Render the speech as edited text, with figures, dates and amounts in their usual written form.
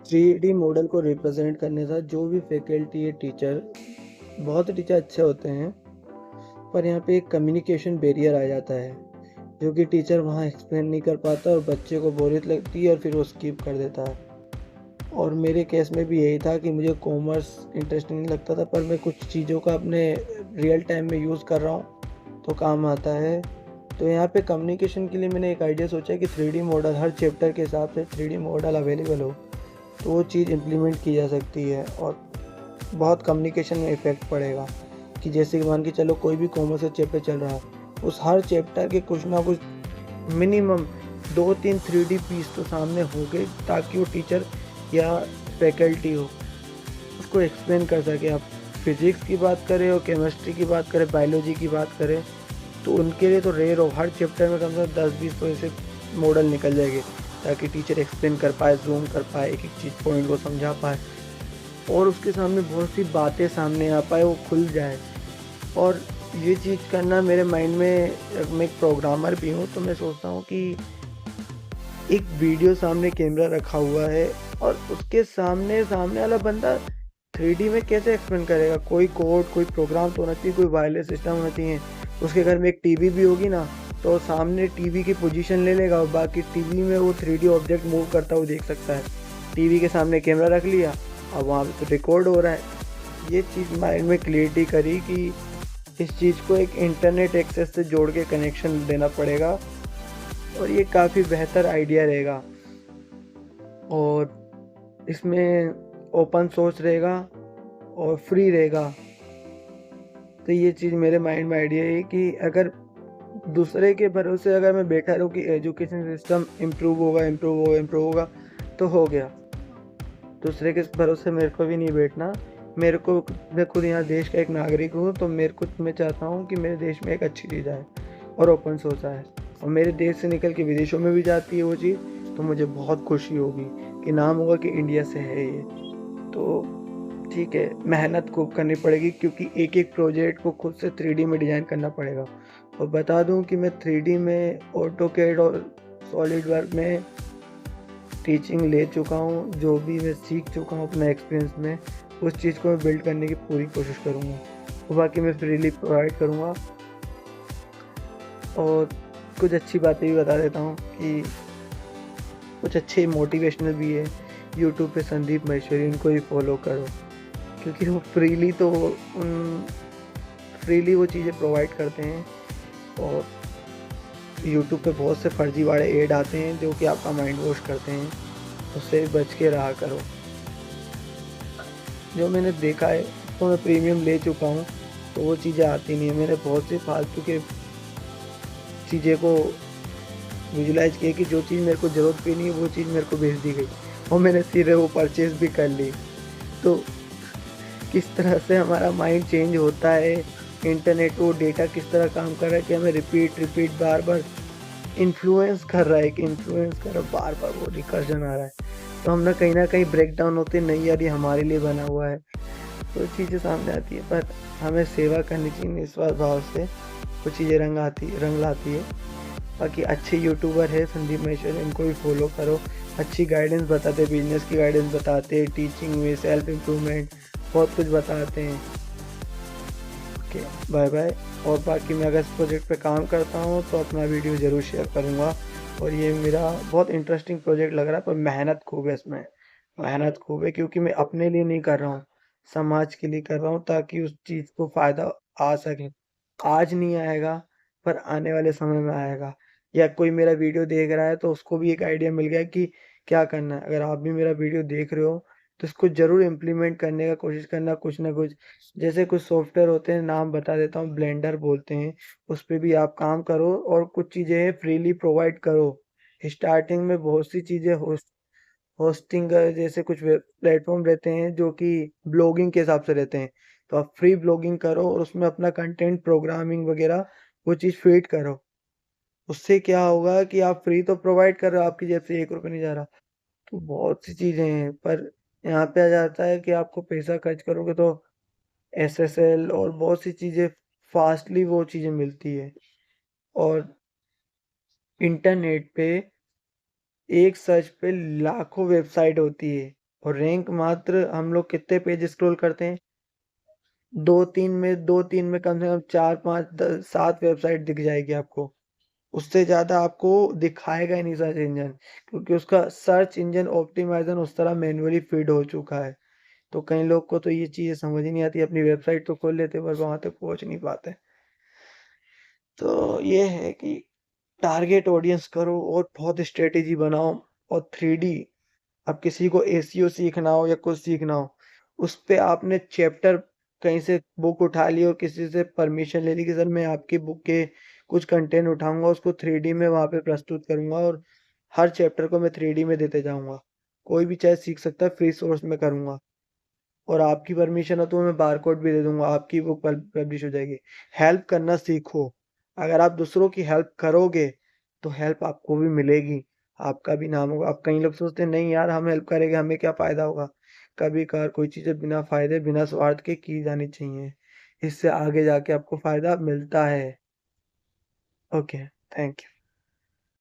3D model को represent करने का जो भी फैकल्टी है टीचर, बहुत टीचर अच्छे होते हैं, पर यहाँ पे एक कम्युनिकेशन बैरियर आ जाता है, जो कि टीचर वहाँ एक्सप्लेन नहीं कर पाता और बच्चे को बोरियत लगती है और फिर वो स्किप कर देता है। और मेरे केस में भी यही था कि मुझे कॉमर्स इंटरेस्टिंग नहीं लगता था, पर मैं कुछ चीज़ों का अपने रियल टाइम में यूज़ कर रहा हूँ, तो काम आता है। तो यहाँ पे कम्युनिकेशन के लिए मैंने एक आइडिया सोचा कि 3D मॉडल हर चैप्टर के हिसाब से 3D मॉडल अवेलेबल हो, तो वो चीज़ इम्प्लीमेंट की जा सकती है और बहुत कम्युनिकेशन में इफ़ेक्ट पड़ेगा। कि जैसे कि मान के चलो कोई भी कॉमर्स का चैप्टर चल रहा है, उस हर चैप्टर के कुछ ना कुछ मिनिमम 2-3 3D पीस तो सामने होंगे, ताकि वो टीचर या फैकल्टी हो उसको एक्सप्लेन कर सके। आप फिज़िक्स की बात करें और केमिस्ट्री की बात करें, बायोलॉजी की बात करें, तो उनके लिए तो रेयर हो, हर चैप्टर में कम से कम 10-20 तो ऐसे मॉडल निकल जाएंगे, ताकि टीचर एक्सप्लेन कर पाए, ज़ूम कर पाए, एक एक चीज़ पॉइंट को समझा पाए और उसके सामने बहुत सी बातें सामने आ पाए, वो खुल जाए। और ये चीज़ करना मेरे माइंड में, मैं एक प्रोग्रामर भी हूँ, तो मैं सोचता हूँ कि एक वीडियो सामने कैमरा रखा हुआ है और उसके सामने सामने वाला बंदा 3D में कैसे एक्सप्लेन करेगा। कोई कोड, कोई प्रोग्राम तो होना चाहिए, कोई वायरलेस सिस्टम होना चाहिए। उसके घर में एक टीवी भी होगी ना, तो सामने टीवी की पोजीशन ले लेगा और बाकी टीवी में वो 3D ऑब्जेक्ट मूव करता हुआ देख सकता है। टीवी के सामने कैमरा रख लिया, अब वहाँ पे तो रिकॉर्ड हो रहा है। ये चीज़ माइंड में क्लियरिटी करी कि इस चीज़ को एक इंटरनेट एक्सेस से जोड़ के कनेक्शन देना पड़ेगा और ये काफ़ी बेहतर आइडिया रहेगा। और इसमें ओपन सोर्स रहेगा और फ्री रहेगा। तो ये चीज़ मेरे माइंड में आइडिया है कि अगर दूसरे के भरोसे अगर मैं बैठा रहूँ कि एजुकेशन सिस्टम इम्प्रूव होगा, इम्प्रूव होगा, इम्प्रूव होगा, तो हो गया। दूसरे के भरोसे मेरे को भी नहीं बैठना। मेरे को, मैं खुद यहाँ देश का एक नागरिक हूँ, तो मैं चाहता हूँ कि मेरे देश में एक अच्छी चीज़ आए और ओपन सोर्स आए और मेरे देश से निकल के विदेशों में भी जाती है वो चीज़, तो मुझे बहुत खुशी होगी कि नाम होगा कि इंडिया से है ये। तो ठीक है, मेहनत खूब करनी पड़ेगी क्योंकि एक-एक प्रोजेक्ट को खुद से 3D में डिज़ाइन करना पड़ेगा। और बता दूँ कि मैं 3D में ऑटोकैड और सॉलिडवर्क में टीचिंग ले चुका हूँ, जो भी मैं सीख चुका हूँ अपना एक्सपीरियंस में, उस चीज़ को मैं बिल्ड करने की पूरी कोशिश करूँगा। और बाकी मैं फ्रीली प्रोवाइड करूँगा। और कुछ अच्छी बातें भी बता देता हूँ कि कुछ अच्छे मोटिवेशनल भी है। यूट्यूब पे संदीप माहेश्वरी, उनको भी फॉलो करो क्योंकि वो फ्रीली वो चीज़ें प्रोवाइड करते हैं। और यूट्यूब पे बहुत से फर्जीवाड़े ऐड आते हैं जो कि आपका माइंड वॉश करते हैं, उससे बच के रहा करो। जो मैंने देखा है, तो मैं प्रीमियम ले चुका हूँ, तो वो चीज़ें आती नहीं है। मैंने बहुत सी फालतू के चीज़ें को विजुलाइज़ किया कि जो चीज़ मेरे को ज़रूरत भी नहीं है, वो चीज़ मेरे को भेज दी गई और मैंने सीधे वो परचेज़ भी कर ली। तो किस तरह से हमारा माइंड चेंज होता है, इंटरनेट वो डेटा किस तरह काम कर रहा है कि हमें रिपीट बार-बार इन्फ्लुएंस कर रहा है, कि इन्फ्लुएंस कर रहा है, बार-बार वो रिकर्जन आ रहा है। तो हम ना कहीं ब्रेक डाउन होते हैं, नहीं यार ये हमारे लिए बना हुआ है। तो चीज़ें सामने आती है, पर हमें सेवा करनी चाहिए निस्वार्थ भाव से, वो चीज़ें रंग लाती है। बाकी अच्छे यूट्यूबर है संदीप माहेश्वरी, इनको भी फॉलो करो। अच्छी गाइडेंस बताते हैं, बिज़नेस की गाइडेंस बताते हैं, टीचिंग में, सेल्फ इम्प्रूवमेंट बहुत कुछ बताते हैं। Okay, bye-bye. और बाकी मैं अगर इस प्रोजेक्ट पे काम करता हूँ, तो अपना वीडियो ज़रूर शेयर करूँगा। और ये मेरा बहुत इंटरेस्टिंग प्रोजेक्ट लग रहा है, पर मेहनत खूब है इसमें। मेहनत खूब है क्योंकि मैं अपने लिए नहीं कर रहा हूँ, समाज के लिए कर रहा हूँ ताकि उस चीज़ को फ़ायदा आ सके। आज नहीं आएगा, पर आने वाले समय में आएगा। या कोई मेरा वीडियो देख रहा है तो उसको भी एक आइडिया मिल गया कि क्या करना है। अगर आप भी मेरा वीडियो देख रहे हो, तो इसको ज़रूर इम्प्लीमेंट करने का कोशिश करना, कुछ ना कुछ। जैसे कुछ सॉफ्टवेयर होते हैं, नाम बता देता हूँ, ब्लेंडर बोलते हैं, उस पे भी आप काम करो और कुछ चीज़ें हैं फ्रीली प्रोवाइड करो। स्टार्टिंग में बहुत सी चीज़ें होस्टिंग जैसे कुछ वेब प्लेटफ़ॉर्म रहते हैं जो कि ब्लॉगिंग के हिसाब से रहते हैं। तो आप फ्री ब्लॉगिंग करो और उसमें अपना कंटेंट प्रोग्रामिंग वगैरह वो चीज़ फ़ीड करो। उससे क्या होगा कि आप फ्री तो प्रोवाइड कर रहे हो, आपकी जेब से ₹1 नहीं जा रहा। तो बहुत सी चीज़ें हैं, पर यहाँ पे आ जाता है कि आपको पैसा खर्च करोगे तो एसएसएल और बहुत सी चीज़ें फ़ास्टली वो चीज़ें मिलती है। और इंटरनेट पे एक सर्च पे लाखों वेबसाइट होती है। और रैंक मात्र हम लोग कितने पेज स्क्रॉल करते हैं, 2-3 में कम से कम 4-5-7 वेबसाइट दिख जाएगी आपको। उससे ज़्यादा आपको दिखाएगा ही नहीं सर्च इंजन, क्योंकि उसका सर्च इंजन ऑप्टिमाइजेशन उस तरह मैन्युअली फीड हो चुका है। तो कई लोग को तो ये चीज़ें समझ ही नहीं आती, अपनी वेबसाइट तो खोल लेते पर वहाँ तक पहुँच नहीं पाते। तो ये है कि टारगेट ऑडियंस करो और बहुत स्ट्रेटेजी बनाओ। और 3D, अब किसी को एसीओ सीखना हो या कुछ सीखना हो, उस पे आपने चैप्टर कहीं से बुक उठा ली और किसी से परमिशन ले ली कि सर मैं आपकी बुक के कुछ कंटेंट उठाऊंगा, उसको 3D में वहाँ पे प्रस्तुत करूंगा और हर चैप्टर को मैं 3D में देते जाऊंगा। कोई भी चाहे सीख सकता है, फ्री सोर्स में करूंगा और आपकी परमिशन हो तो मैं बारकोड भी दे दूंगा, आपकी बुक पब्लिश हो जाएगी। हेल्प करना सीखो। अगर आप दूसरों की हेल्प करोगे तो हेल्प आपको भी मिलेगी, आपका भी नाम होगा। अब कई लोग सोचते हैं नहीं यार हम हेल्प करेंगे हमें क्या फायदा होगा। कभी कभार कोई चीजें बिना फायदे बिना स्वार्थ के की जानी चाहिए, इससे आगे जाके आपको फायदा मिलता है। Okay, thank you.